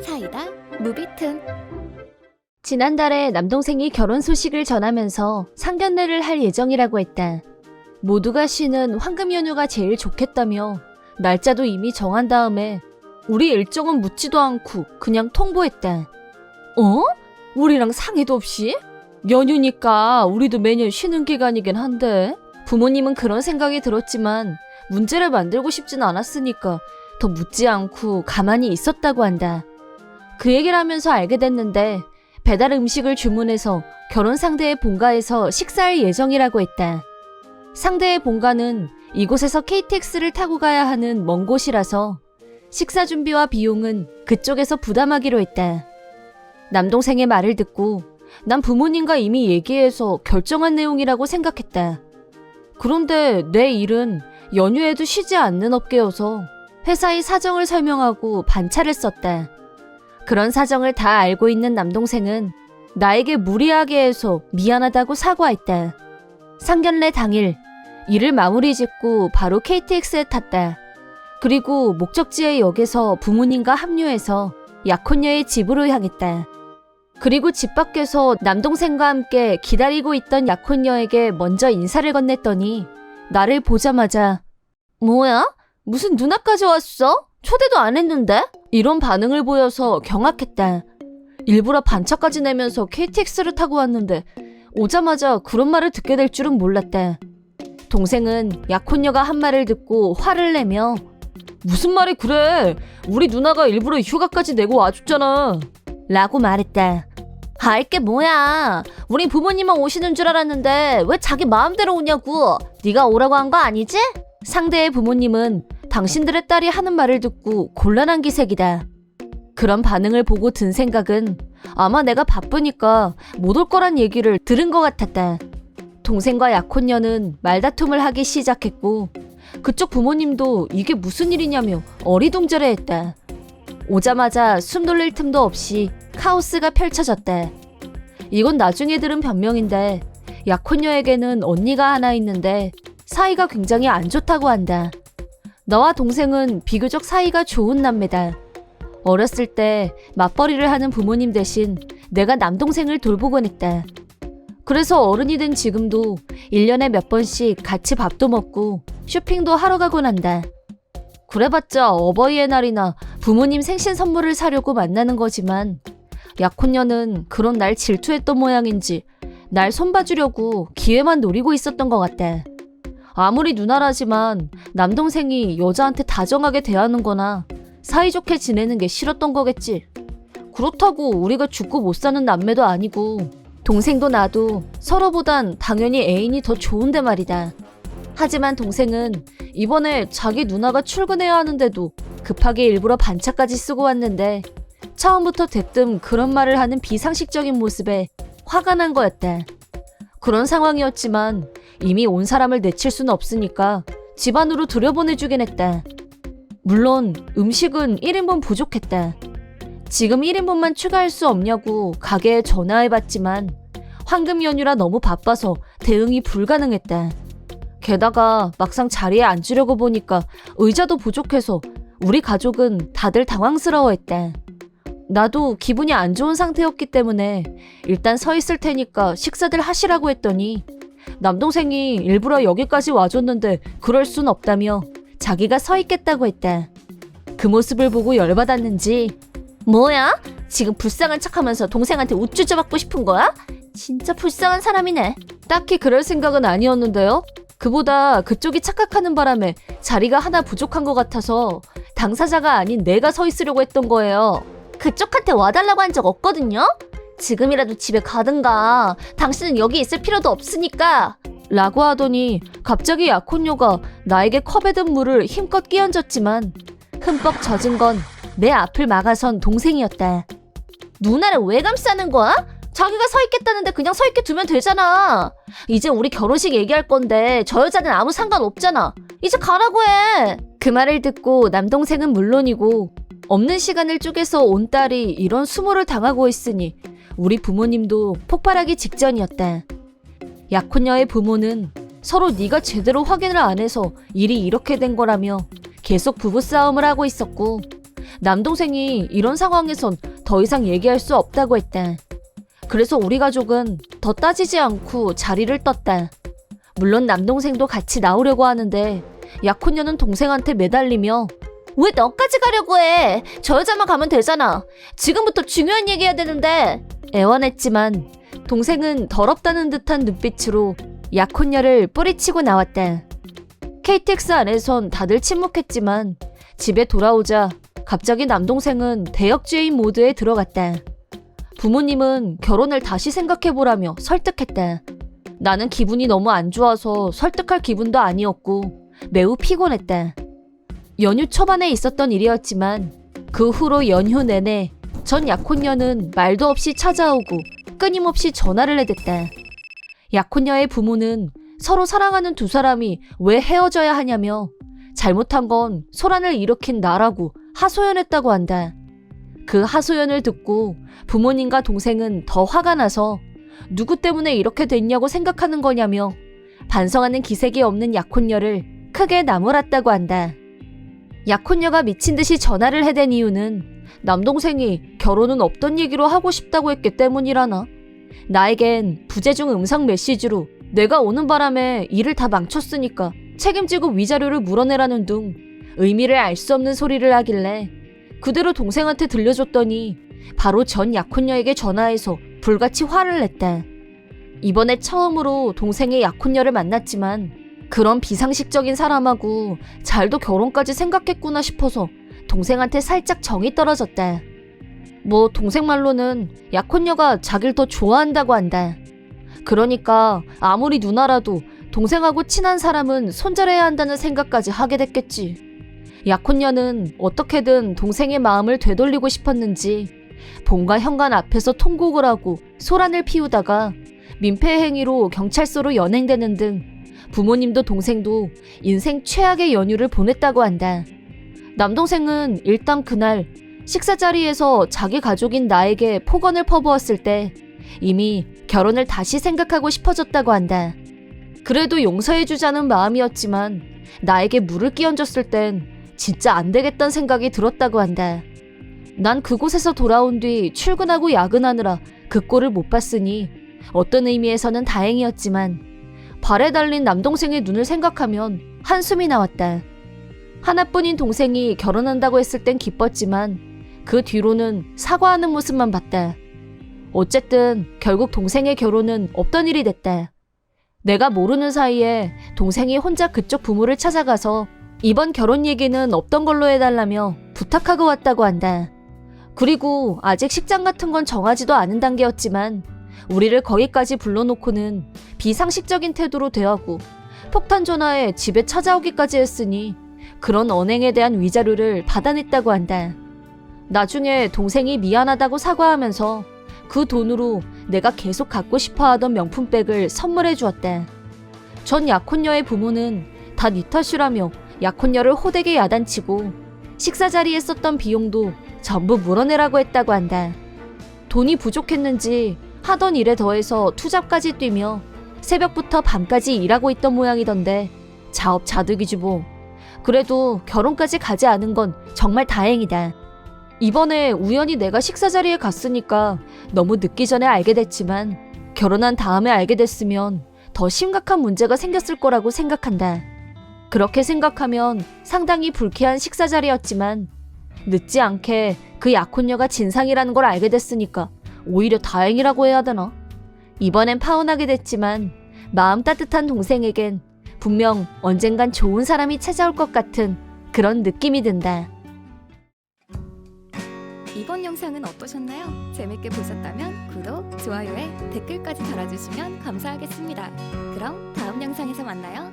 사이다 무비튼. 지난달에 남동생이 결혼 소식을 전하면서 상견례를 할 예정이라고 했다. 모두가 쉬는 황금 연휴가 제일 좋겠다며 날짜도 이미 정한 다음에 우리 일정은 묻지도 않고 그냥 통보했다. 어? 우리랑 상의도 없이? 연휴니까 우리도 매년 쉬는 기간이긴 한데. 부모님은 그런 생각이 들었지만 문제를 만들고 싶진 않았으니까 더 묻지 않고 가만히 있었다고 한다. 그 얘기를 하면서 알게 됐는데 배달 음식을 주문해서 결혼 상대의 본가에서 식사할 예정이라고 했다. 상대의 본가는 이곳에서 KTX를 타고 가야 하는 먼 곳이라서 식사 준비와 비용은 그쪽에서 부담하기로 했다. 남동생의 말을 듣고 난 부모님과 이미 얘기해서 결정한 내용이라고 생각했다. 그런데 내 일은 연휴에도 쉬지 않는 업계여서 회사의 사정을 설명하고 반차를 썼다. 그런 사정을 다 알고 있는 남동생은 나에게 무리하게 해서 미안하다고 사과했다. 상견례 당일 일을 마무리 짓고 바로 KTX에 탔다. 그리고 목적지의 역에서 부모님과 합류해서 약혼녀의 집으로 향했다. 그리고 집 밖에서 남동생과 함께 기다리고 있던 약혼녀에게 먼저 인사를 건넸더니 나를 보자마자 뭐야? 무슨 누나까지 왔어? 초대도 안 했는데? 이런 반응을 보여서 경악했다. 일부러 반차까지 내면서 KTX를 타고 왔는데 오자마자 그런 말을 듣게 될 줄은 몰랐다. 동생은 약혼녀가 한 말을 듣고 화를 내며 무슨 말이 그래? 우리 누나가 일부러 휴가까지 내고 와줬잖아. 라고 말했다. 알게 뭐야. 우리 부모님만 오시는 줄 알았는데 왜 자기 마음대로 오냐고. 네가 오라고 한 거 아니지? 상대의 부모님은 당신들의 딸이 하는 말을 듣고 곤란한 기색이다. 그런 반응을 보고 든 생각은 아마 내가 바쁘니까 못 올 거란 얘기를 들은 것 같았다. 동생과 약혼녀는 말다툼을 하기 시작했고 그쪽 부모님도 이게 무슨 일이냐며 어리둥절해했다. 오자마자 숨 돌릴 틈도 없이 카오스가 펼쳐졌다. 이건 나중에 들은 변명인데 약혼녀에게는 언니가 하나 있는데 사이가 굉장히 안 좋다고 한다. 너와 동생은 비교적 사이가 좋은 남매다. 어렸을 때 맞벌이를 하는 부모님 대신 내가 남동생을 돌보곤 했다. 그래서 어른이 된 지금도 1년에 몇 번씩 같이 밥도 먹고 쇼핑도 하러 가곤 한다. 그래봤자 어버이의 날이나 부모님 생신 선물을 사려고 만나는 거지만 약혼녀는 그런 날 질투했던 모양인지 날 손봐주려고 기회만 노리고 있었던 것 같다. 아무리 누나라지만 남동생이 여자한테 다정하게 대하는 거나 사이좋게 지내는 게 싫었던 거겠지. 그렇다고 우리가 죽고 못 사는 남매도 아니고 동생도 나도 서로보단 당연히 애인이 더 좋은데 말이다. 하지만 동생은 이번에 자기 누나가 출근해야 하는데도 급하게 일부러 반차까지 쓰고 왔는데 처음부터 대뜸 그런 말을 하는 비상식적인 모습에 화가 난 거였다. 그런 상황이었지만 이미 온 사람을 내칠 수는 없으니까 집 안으로 들여보내주긴 했다. 물론 음식은 1인분 부족했다. 지금 1인분만 추가할 수 없냐고 가게에 전화해봤지만 황금 연휴라 너무 바빠서 대응이 불가능했다. 게다가 막상 자리에 앉으려고 보니까 의자도 부족해서 우리 가족은 다들 당황스러워했다. 나도 기분이 안 좋은 상태였기 때문에 일단 서 있을 테니까 식사들 하시라고 했더니 남동생이 일부러 여기까지 와줬는데 그럴 순 없다며 자기가 서 있겠다고 했다. 그 모습을 보고 열받았는지 뭐야? 지금 불쌍한 척하면서 동생한테 우쭈쭈 받고 싶은 거야? 진짜 불쌍한 사람이네. 딱히 그럴 생각은 아니었는데요. 그보다 그쪽이 착각하는 바람에 자리가 하나 부족한 것 같아서 당사자가 아닌 내가 서 있으려고 했던 거예요. 그쪽한테 와달라고 한 적 없거든요? 지금이라도 집에 가든가. 당신은 여기 있을 필요도 없으니까. 라고 하더니 갑자기 약혼녀가 나에게 컵에 든 물을 힘껏 끼얹었지만 흠뻑 젖은 건 내 앞을 막아선 동생이었다. 누나를 왜 감싸는 거야? 자기가 서 있겠다는데 그냥 서 있게 두면 되잖아. 이제 우리 결혼식 얘기할 건데 저 여자는 아무 상관없잖아. 이제 가라고 해. 그 말을 듣고 남동생은 물론이고 없는 시간을 쪼개서 온 딸이 이런 수모를 당하고 있으니 우리 부모님도 폭발하기 직전이었다. 약혼녀의 부모는 서로 네가 제대로 확인을 안 해서 일이 이렇게 된 거라며 계속 부부싸움을 하고 있었고 남동생이 이런 상황에선 더 이상 얘기할 수 없다고 했다. 그래서 우리 가족은 더 따지지 않고 자리를 떴다. 물론 남동생도 같이 나오려고 하는데 약혼녀는 동생한테 매달리며 왜 너까지 가려고 해? 저 여자만 가면 되잖아. 지금부터 중요한 얘기해야 되는데 애원했지만 동생은 더럽다는 듯한 눈빛으로 약혼녀를 뿌리치고 나왔다. KTX 안에선 다들 침묵했지만 집에 돌아오자 갑자기 남동생은 대역죄인 모드에 들어갔다. 부모님은 결혼을 다시 생각해보라며 설득했다. 나는 기분이 너무 안 좋아서 설득할 기분도 아니었고 매우 피곤했다. 연휴 초반에 있었던 일이었지만 그 후로 연휴 내내 전 약혼녀는 말도 없이 찾아오고 끊임없이 전화를 해댔다. 약혼녀의 부모는 서로 사랑하는 두 사람이 왜 헤어져야 하냐며 잘못한 건 소란을 일으킨 나라고 하소연했다고 한다. 그 하소연을 듣고 부모님과 동생은 더 화가 나서 누구 때문에 이렇게 됐냐고 생각하는 거냐며 반성하는 기색이 없는 약혼녀를 크게 나무랐다고 한다. 약혼녀가 미친 듯이 전화를 해댄 이유는 남동생이 결혼은 없던 얘기로 하고 싶다고 했기 때문이라나? 나에겐 부재중 음성 메시지로 내가 오는 바람에 일을 다 망쳤으니까 책임지고 위자료를 물어내라는 등 의미를 알 수 없는 소리를 하길래 그대로 동생한테 들려줬더니 바로 전 약혼녀에게 전화해서 불같이 화를 냈다. 이번에 처음으로 동생의 약혼녀를 만났지만 그런 비상식적인 사람하고 잘도 결혼까지 생각했구나 싶어서 동생한테 살짝 정이 떨어졌다. 뭐 동생 말로는 약혼녀가 자기를 더 좋아한다고 한다. 그러니까 아무리 누나라도 동생하고 친한 사람은 손절해야 한다는 생각까지 하게 됐겠지. 약혼녀는 어떻게든 동생의 마음을 되돌리고 싶었는지 본가 현관 앞에서 통곡을 하고 소란을 피우다가 민폐 행위로 경찰서로 연행되는 등 부모님도 동생도 인생 최악의 연휴를 보냈다고 한다. 남동생은 일단 그날 식사 자리에서 자기 가족인 나에게 폭언을 퍼부었을 때 이미 결혼을 다시 생각하고 싶어졌다고 한다. 그래도 용서해주자는 마음이었지만 나에게 물을 끼얹었을 땐 진짜 안 되겠다는 생각이 들었다고 한다. 난 그곳에서 돌아온 뒤 출근하고 야근하느라 그 꼴을 못 봤으니 어떤 의미에서는 다행이었지만 발에 달린 남동생의 눈을 생각하면 한숨이 나왔다. 하나뿐인 동생이 결혼한다고 했을 땐 기뻤지만 그 뒤로는 사과하는 모습만 봤다. 어쨌든 결국 동생의 결혼은 없던 일이 됐다. 내가 모르는 사이에 동생이 혼자 그쪽 부모를 찾아가서 이번 결혼 얘기는 없던 걸로 해달라며 부탁하고 왔다고 한다. 그리고 아직 식장 같은 건 정하지도 않은 단계였지만 우리를 거기까지 불러놓고는 비상식적인 태도로 대하고 폭탄 전화에 집에 찾아오기까지 했으니 그런 언행에 대한 위자료를 받아냈다고 한다. 나중에 동생이 미안하다고 사과하면서 그 돈으로 내가 계속 갖고 싶어하던 명품백을 선물해 주었다. 전 약혼녀의 부모는 다 네 탓이라며 약혼녀를 호되게 야단치고 식사 자리에 썼던 비용도 전부 물어내라고 했다고 한다. 돈이 부족했는지 하던 일에 더해서 투잡까지 뛰며 새벽부터 밤까지 일하고 있던 모양이던데 자업자득이지 뭐. 그래도 결혼까지 가지 않은 건 정말 다행이다. 이번에 우연히 내가 식사 자리에 갔으니까 너무 늦기 전에 알게 됐지만 결혼한 다음에 알게 됐으면 더 심각한 문제가 생겼을 거라고 생각한다. 그렇게 생각하면 상당히 불쾌한 식사 자리였지만 늦지 않게 그 약혼녀가 진상이라는 걸 알게 됐으니까 오히려 다행이라고 해야 되나? 이번엔 파혼하게 됐지만 마음 따뜻한 동생에겐 분명 언젠간 좋은 사람이 찾아올 것 같은 그런 느낌이 든다. 이번 영상은 어떠셨나요? 재밌게 보셨다면 구독, 좋아요에 댓글까지 달아주시면 감사하겠습니다. 그럼 다음 영상에서 만나요.